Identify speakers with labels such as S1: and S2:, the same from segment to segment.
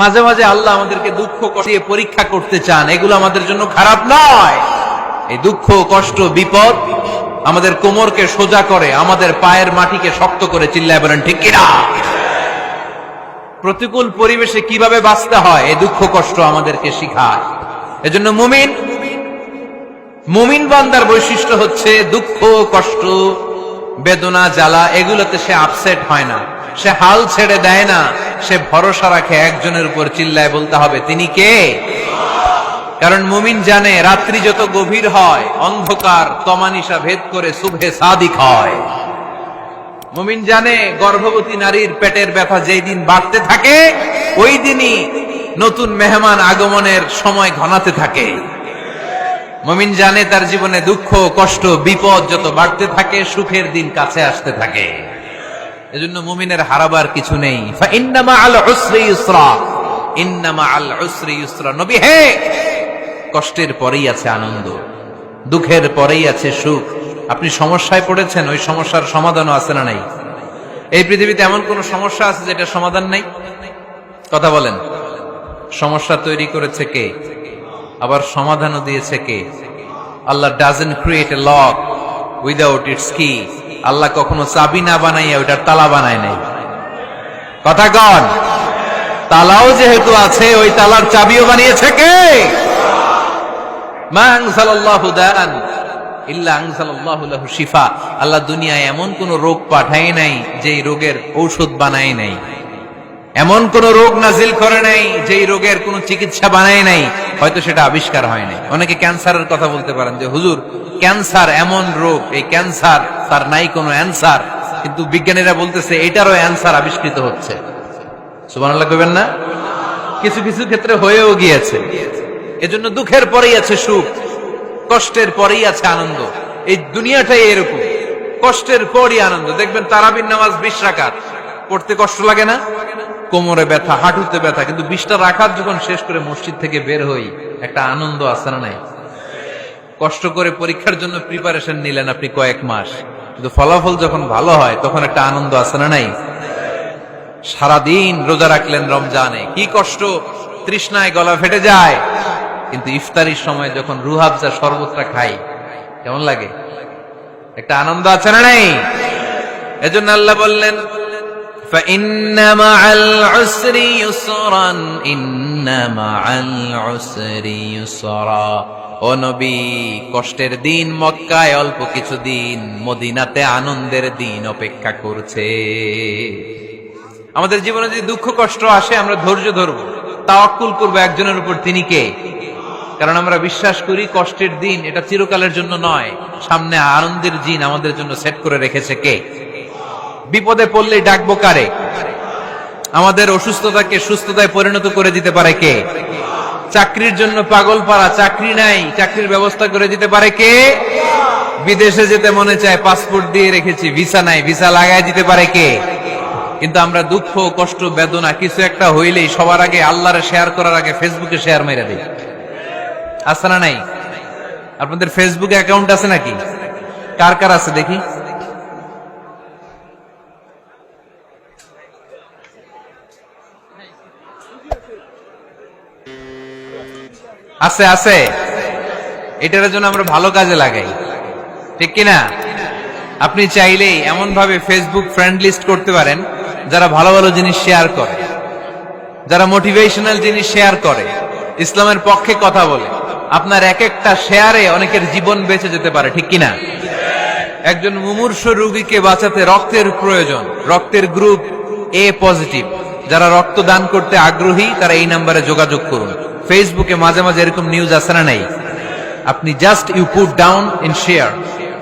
S1: মাঝে মাঝে আল্লাহ আমাদেরকে দুঃখ দিয়ে পরীক্ষা করতে চান, এগুলো আমাদের জন্য খারাপ নয়। এই দুঃখ, কষ্ট, বিপদ আমাদের কোমরকে সোজা করে, আমাদের পায়ের মাটিকে শক্ত করে। চিল্লায় বলেন ঠিক কিনা? প্রতিকূল পরিবেশে কিভাবে বাঁচতে হয় এই দুঃখ কষ্ট আমাদেরকে শিখায়। এজন্য মুমিন বান্দার বৈশিষ্ট্য হচ্ছে দুঃখ, কষ্ট, বেদনা, জ্বালা এগুলোতে সে আপসেট হয় না, সে হাল ছেড়ে দেয় না, সে ভরসা রাখে একজনের উপর। চিল্লায় বলতে হবে তিনি কে? কারণ মুমিন জানে রাত্রি যত গভীর হয় অন্ধকার তমানিসা ভেদ করে সুবহে সাদিক হয়। মুমিন জানে গর্ভবতী নারীর পেটের ব্যথা যেই দিন বাড়তে থাকে ওই দিনই নতুন মেহমান আগমনের সময় ঘনাতে থাকে। মুমিন জানে তার জীবনে দুঃখ, কষ্ট, বিপদ যত বাড়তে থাকে সুখের দিন কাছে আসতে থাকে। এজন্য মুমিনের হারাবার কিছু নেই। ফাইন্না মাআল উসরি ইউসরা, ইন্না মাআল উসরি ইউসরা। নবী হে, কষ্টের পরেই আছে আনন্দ, দুঃখের পরেই আছে সুখ। আপনি সমস্যায় পড়েছেন, ওই সমস্যার সমাধানও আছে না নাই? এই পৃথিবীতে এমন কোন সমস্যা আছে যেটা সমাধান নাই? কথা বলেন। সমস্যা তৈরি করেছে কে? আবার সমাধানও দিয়েছে কে? আল্লাহ doesn't create a lock without its key. আল্লাহ কখনো চাবি না বানাইয়া ওইটার তালা বানায় নাই। কথা কন। তালাও যেহেতু আছে ওই তালার চাবিও বানিয়েছে কে? মা আনজালাল্লাহু দাআন ইল্লা আনজালাল্লাহু লাহু শিফা। আল্লাহ দুনিয়ায় এমন কোন রোগ পাঠায় নাই যেই রোগের ঔষধ বানায় নাই, এমন কোন রোগ নাজিল করে নাই যেই রোগের কোন চিকিৎসা বানায় নাই, হয়তো সেটা আবিষ্কার হয় নাই। অনেকে ক্যান্সারের কথা বলতে পারেন যে হুজুর ক্যান্সার এমন রোগ, এই ক্যান্সার তার নাই কোনো অ্যান্সার, কিন্তু বিজ্ঞানীরা বলতেছে এটারও অ্যান্সার আবিষ্কৃত হচ্ছে। সুবহানাল্লাহ কইবেন না? কিছু কিছু ক্ষেত্রে হয়েও গিয়েছে। এজন্য দুঃখের পরেই আছে সুখ, কষ্টের পরেই আছে আনন্দ। এই দুনিয়াটাই এরকম, কষ্টের পরই আনন্দ। দেখবেন তারাবির নামাজ 20 রাকাত পড়তে কষ্ট লাগে না? কোমরে ব্যথা, হাঁটুতে ব্যথা, কিন্তু 20টা রাকাত যখন শেষ করে মসজিদ থেকে বের হই একটা আনন্দ আছে না নাই? কষ্ট করে পরীক্ষার জন্য প্রিপারেশন নিলেন আপনি কয়েক মাস, কিন্তু ফলাফল যখন ভালো হয় তখন একটা আনন্দ আছে না নাই? সারাদিন রোজা রাখলেন রমজানে, কি কষ্ট, তৃষ্ণায় গলা ফেটে যায়, কিন্তু ইফতারির সময় যখন রুহাবজা শরবতটা খাই কেমন লাগে? একটা আনন্দ আছে না নাই? এজন্য আল্লাহ বললেন فَإِنَّ مَعَ الْعُسْرِ يُسْرًا إِنَّ مَعَ الْعُسْرِ يُسْرًا। ও নবী, কষ্টের দিন মক্কায় অল্প কিছু দিন, মদিনাতে আনন্দের দিন অপেক্ষা করছে। আমাদের জীবনে যদি দুঃখ কষ্ট আসে আমরা ধৈর্য ধরবো, তাওয়াক্কুল করবো একজনের উপর, তিনি কে? কারণ আমরা বিশ্বাস করি কষ্টের দিন এটা চিরকালের জন্য নয়, সামনে আনন্দের দিন আমাদের জন্য সেট করে রেখেছে কে? বিপদে পড়লেই ডাকবো কারে? আমাদের অসুস্থতাকে সুস্থতায় পরিণত করে দিতে পারে কে? চাকরির জন্য পাগল পারা, চাকরি নাই, চাকরির ব্যবস্থা করে দিতে পারে কে? বিদেশে যেতে মনে চায়, পাসপোর্ট দিয়ে রেখেছি, ভিসা নাই, ভিসা লাগায় দিতে পারে কে? কিন্তু আমরা দুঃখ, কষ্ট, বেদনা কিছু একটা হইলেই সবার আগে আল্লাহরে শেয়ার করার আগে ফেসবুকে শেয়ার মেরে দিই। আছে না নাই? আপনাদের ফেসবুকে অ্যাকাউন্ট আছে নাকি? কার কার আছে দেখি? আছে আছে। এটার জন্য আমরা ভালো কাজে লাগাই, ঠিক কিনা? আপনি চাইলেই এমন ভাবে ফেসবুক ফ্রেন্ড লিস্ট করতে পারেন যারা ভালো ভালো জিনিস শেয়ার করে, যারা মোটিভেশনাল জিনিস শেয়ার করে, ইসলামের পক্ষে কথা বলে। আপনার এক একটা শেয়ারে অনেকের জীবন বেঁচে যেতে পারে, ঠিক কিনা? একজন মুমূর্ষ রোগীকে বাঁচাতে রক্তের প্রয়োজন, রক্তের গ্রুপ এ পজিটিভ। যারা রক্ত দান করতে আগ্রহী তারা এই নাম্বারে যোগাযোগ করুন। ফেসবুকে মাঝে মাঝে এরকম নিউজ আসে না নাই? আপনি just you put down in share,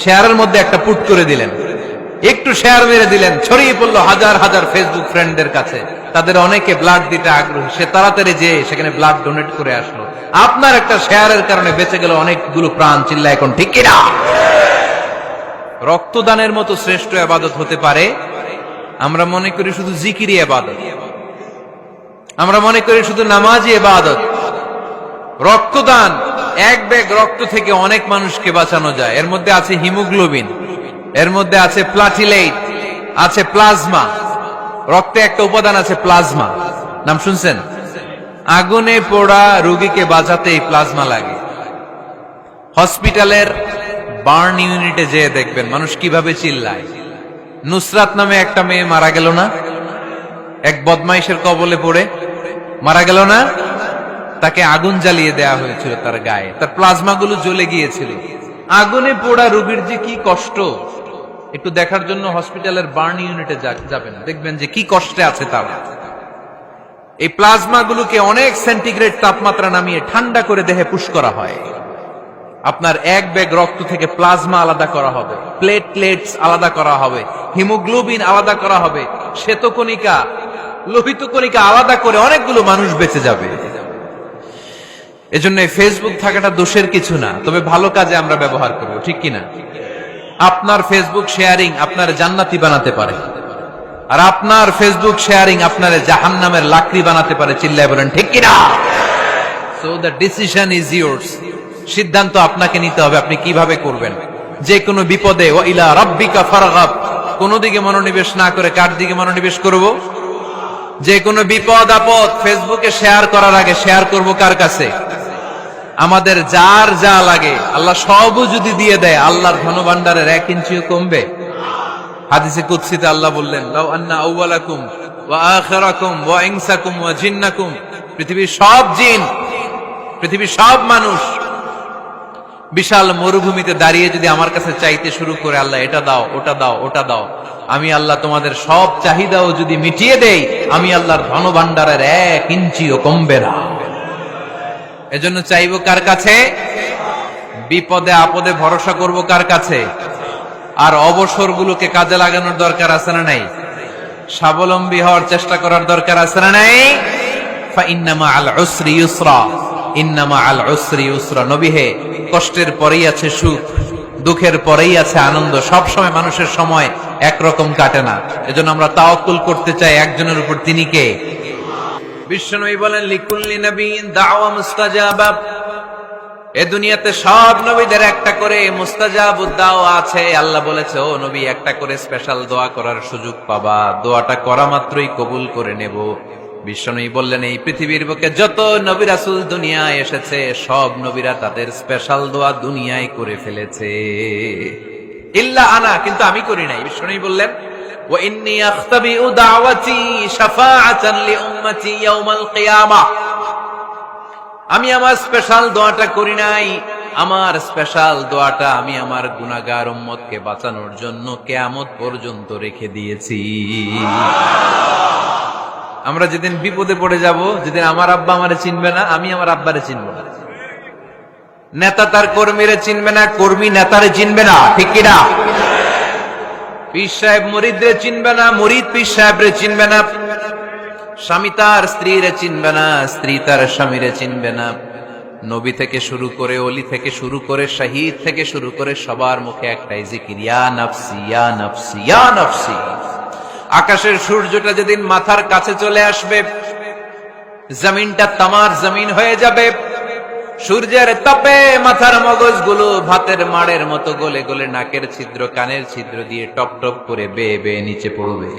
S1: শেয়ারের মধ্যে একটা পুট করে দিলেন, একটু শেয়ার মেরে দিলেন, ছড়িয়ে পড়লো হাজার হাজার ফেসবুক ফ্রেন্ডদের কাছে। তাদের অনেকে ব্লাড দিতে আগ্রহী, সে তাড়াতাড়ি যে সেখানে ব্লাড ডোনেট করে আসলো। আপনার একটা শেয়ারের কারণে বেঁচে গেল অনেকগুলো প্রাণ। চিল্লা এখন ঠিক কিনা? রক্তদানের মতো শ্রেষ্ঠ ইবাদত হতে পারে? আমরা মনে করি শুধু জিকিরি ইবাদত, আমরা মনে করি শুধু নামাজি ইবাদত। রক্তদান, এক ব্যাগ রক্ত থেকে অনেক মানুষকে বাঁচানো যায়। এর মধ্যে আছে হিমোগ্লোবিন, এর মধ্যে আছে প্লাটিলেট, আছে প্লাজমা। রক্তে একটা উপাদান আছে প্লাজমা, নাম শুনছেন? আগুনে পোড়া রোগীকে বাঁচাতে এই প্লাজমা লাগে। হসপিটালের বার্ন ইউনিটে যেয়ে দেখবেন মানুষ কিভাবে চিল্লায়। নুসরাত নামে একটা মেয়ে মারা গেল না, এক বদমাইশের কবলে পড়ে মারা গেল না? তাকে আগুন জ্বালিয়ে দেয়া হয়েছিল তার গায়ে, তার প্লাজমা গুলো জ্বলে গিয়েছিল। আগুনে পোড়া রোগীর যে কি কষ্ট, একটু দেখার জন্য হসপিটালের বার্ন ইউনিটে যাবেন, দেখবেন যে কি কষ্টে আছে তারা। এই প্লাজমা গুলোকে অনেক সেন্টিগ্রেড তাপমাত্রা নামিয়ে ঠান্ডা করে দেহে পুশ করা হয়। আপনার এক ব্যাগ রক্ত থেকে প্লাজমা আলাদা করা হবে, প্লেটলেটস আলাদা করা হবে, হিমোগ্লোবিন আলাদা করা হবে, শ্বেতকণিকা, লোহিত কণিকা আলাদা করে অনেকগুলো মানুষ বেঁচে যাবে। এজন্য ফেসবুক থাকাটা দোষের কিছু না, তবে ভালো কাজে আমরা ব্যবহার করব, ঠিক কিনা? আপনার ফেসবুক শেয়ারিং আপনার জান্নাতি বানাতে পারে, আর আপনার ফেসবুক শেয়ারিং আপনার জাহান্নামের লাকড়ি বানাতে পারে। চিল্লায় বলেন ঠিক কিনা? So the decision is yours. সিদ্ধান্ত আপনাকে নিতে হবে, আপনি কিভাবে করবেন। যে কোনো বিপদে ওয়া ইলা রাব্বিকা ফারগাব, কোন দিকে মনোনিবেশ না করে কার দিকে মনোনিবেশ করব? যে কোনো বিপদ আপদ ফেসবুকে শেয়ার করার আগে শেয়ার করব কার কাছে? আমাদের যার যা লাগে আল্লাহ সবও যদি দিয়ে দেয়, আল্লাহর ধনভাণ্ডারের 1 ইঞ্চিও কমবে? হাদিসে কুদসিতে আল্লাহ বললেন, লাউ আন্না আউওয়ালাকুম ওয়া আখিরাকুম ওয়া ইনসাকুম ওয়া জিন্নাকুম, পৃথিবীর সব জিন, পৃথিবীর সব মানুষ বিশাল মরুভূমিতে দাঁড়িয়ে যদি আমার কাছে চাইতে শুরু করে, আল্লাহ এটা দাও, ওটা দাও, ওটা দাও, আমি আল্লাহ তোমাদের সব চাহিদাও যদি মিটিয়ে দেই, আমি আল্লাহর ধনভাণ্ডারের 1 ইঞ্চিও কমবে না। এজন্য চাইবো কার কাছে? বিপদে আপদে ভরসা করব কার কাছে? আর অবসরগুলোকে কাজে লাগানোর দরকার আছে না নাই? স্বাবলম্বী হওয়ার চেষ্টা করার দরকার আছে না নাই? ফা ইন্নামা আল উসরি ইউসরা, ইন্নামা আল উসরি ইউসরা। নবী হে, কষ্টের পরেই আছে সুখ, দুঃখের পরেই আছে আনন্দ। সব সময় মানুষের সময় একরকম কাটে না। এজন্য আমরা তাওয়াক্কুল করতে চাই একজনের উপর, তিনি কে? বিশ্বনবী বলেন, লিকুল্লি নবিয়্যিন দাওয়া মুস্তাজাবা। এ দুনিয়াতে সব নবীদের একটা করে মুস্তাজাবুদ দাওয়া আছে। আল্লাহ বলেছে, ও নবী, একটা করে স্পেশাল দোয়া করার সুযোগ পাবা, দোয়াটা করা মাত্রই কবুল করে নেব। বিশ্বনবী বললেন, এই পৃথিবীর বুকে যত নবী রাসূল দুনিয়ায় এসেছে, সব নবীরা তাদের স্পেশাল দোয়া দুনিয়ায় করে ফেলেছে, ইল্লা আনা, কিন্তু আমি করি নাই। বিশ্বনবী বললেন, ওয়া ইন্নী আখতাবিউ দাওয়াতি শাফাআতান লিউম্মতি ইয়াউমাল কিয়ামাহ। আমি আমার স্পেশাল দোয়াটা করি নাই, আমার স্পেশাল দোয়াটা আমি আমার গুনাহগার উম্মতকে বাঁচানোর জন্য কিয়ামত পর্যন্ত রেখে দিয়েছি। আমরা যেদিন বিপদে পড়ে যাব, যেদিন আমার আব্বা আমারে চিনবে না, আমি আমার আব্বারে চিনব না, নেতা তার কর্মীরে চিনবে না, কর্মী নেতারে চিনবে না, ঠিক কিনা? পীর সাহেব মুরিদরে চিনবে না, মুরিদ পীর সাহেবরে চিনবে না, স্বামী তার স্ত্রীরে চিনবে না, স্ত্রী তার স্বামীরে চিনবে না। নবী থেকে শুরু করে, ওলি থেকে শুরু করে, শহীদ থেকে শুরু করে সবার মুখে একটাই জিকির, ইয়া নাফসি ইয়া নাফসি ইয়া নাফসি। আকাশের সূর্যটা যেদিন মাথার কাছে চলে আসবে, জমিনটা তামার জমিন হয়ে যাবে, সূর্যের তাপে মাথার মগজগুলো ভাতের মাড়ের মতো গলে গলে নাকের ছিদ্র, কানের ছিদ্র দিয়ে টপ টপ করে বেয়ে বেয়ে নিচে পড়বে।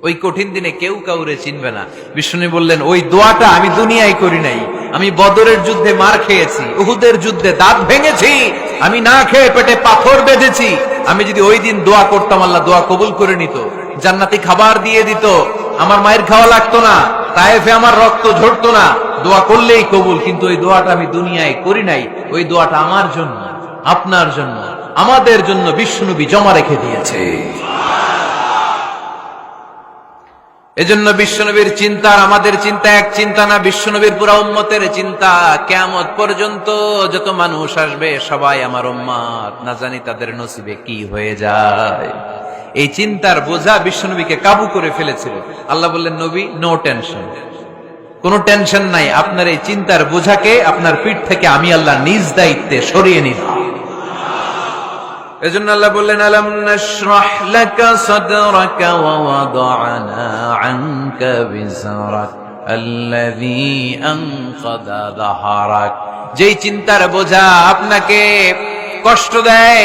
S1: ওই কঠিন দিনে কেউ কাউরে চিনবে না। বিষ্ণু বললেন, ওই দোয়াটা আমি দুনিয়ায় করি নাই, আমি বদরের যুদ্ধে মার খেয়েছি, উহুদের যুদ্ধে দাঁত ভেঙেছি, আমি না খেয়ে পেটে পাথর বেঁধেছি। আমি যদি ওই দিন দোয়া করতাম, আল্লাহ দোয়া কবুল করে নিত, জান্নাতি খাবার দিয়ে দিত, আমার মায়ের খাওয়া লাগতো না, তায়েফে আমার রক্ত ঝরতো না, দোয়া করলেই কবুল। কিন্তু ওই দোয়াটা আমি দুনিয়ায় করি নাই, ওই দোয়াটা আমার জন্য, আপনার জন্য, আমাদের জন্য বিশ্বনবী জমা রেখে দিয়েছে। এজন্য বিশ্বনবীর চিন্তা আর আমাদের চিন্তা এক চিন্তা না, বিশ্বনবীর পুরা উম্মতের চিন্তা। কিয়ামত পর্যন্ত যত মানুষ আসবে সবাই আমার উম্মত, না জানি তাদের নসিবে কি হয়ে যায়। এই চিন্তার বোঝা বিশ্বনবীকে কাবু করে ফেলেছিল। আল্লাহ বললেন, নবী, নো টেনশন, কোনো টেনশন নাই, আপনার এই চিন্তার বোঝাকে আপনার পিঠ থেকে আমি আল্লাহ নিজ দায়িত্বে সরিয়ে নিলাম। এজন্য আল্লাহ বললেন, আলাম নাশরাহ লাকা সাদরাকা ওয়া ওয়াদা'না আনকা বিজরাক আল্লাযী আনকাযা যাহরাক। যেই চিন্তার বোঝা আপনাকে কষ্ট দেয়,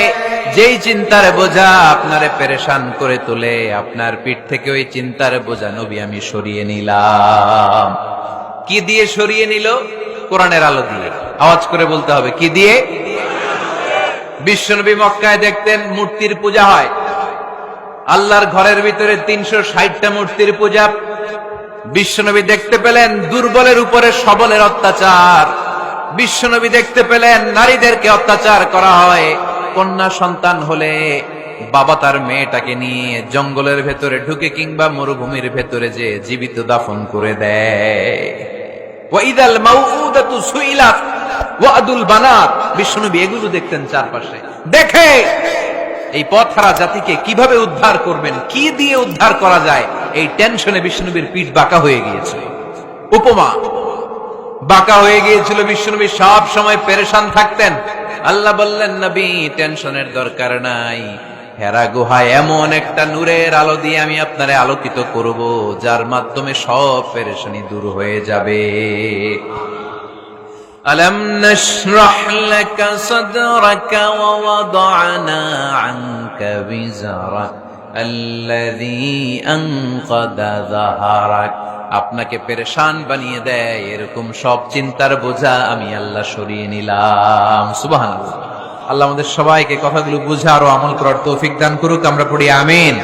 S1: যেই চিন্তার বোঝা আপনারে পেরেশান করে তোলে, আপনার পিঠ থেকে ওই চিন্তার বোঝা নবী আমি সরিয়ে নিলাম। কি দিয়ে সরিয়ে নিল? কোরআনের আলো দিয়ে। আওয়াজ করে বলতে হবে, কি দিয়ে? বিশ্বনবী মক্কায় দেখতেন মূর্তির পূজা হয়, আল্লাহর ঘরের ভিতরে 360টা মূর্তির পূজা। বিশ্বনবী দেখতে পেলেন দুর্বলের উপরে সবলের অত্যাচার। বিশ্বনবী দেখতে পেলেন নারীদেরকে অত্যাচার করা হয়। কন্যা সন্তান হলে বাবা তার মেয়েটাকে নিয়ে জঙ্গলের ভেতরে ঢুকে কিংবা মরুভূমির ভেতরে যে জীবিত দাফন করে দেয়। ওয়াইদাল মাউউদাতু সুইলাত ওয়াদুল বানাত। বিশ্বনবী এগুলো দেখতেন চারপাশে। দেখে এই পথহারা জাতিকে কিভাবে উদ্ধার করবেন, কি দিয়ে উদ্ধার করা যায়, এই টেনশনে বিশ্বনবীর পিঠ বাঁকা হয়ে গিয়েছিল। উপমা বাঁকা হয়ে গিয়েছিল। বিশ্বনবী সব সময় পেরেশান থাকতেন। আল্লাহ বললেন, নবী টেনশনের দরকার নাই, হেরা গুহায় এমন একটা নূরের আলো দিয়ে আমি আপনারে আলোকিত করব, যার মাধ্যমে সব পেরেশানি দূর হয়ে যাবে। ألم نشرح لك صدرك ووضعنا عنك وزرك الذي أنقض ظهرك। আপনাকে পেরেশান বানিয়ে দেয় এরকম সব চিন্তার বোঝা আমি আল্লাহ সরিয়ে নিলাম। সুবহানাল্লাহ। আল্লাহ আমাদের সবাইকে কথাগুলো বুঝার ও আমল করার তৌফিক দান করুক। আমরা পড়ি আমিন।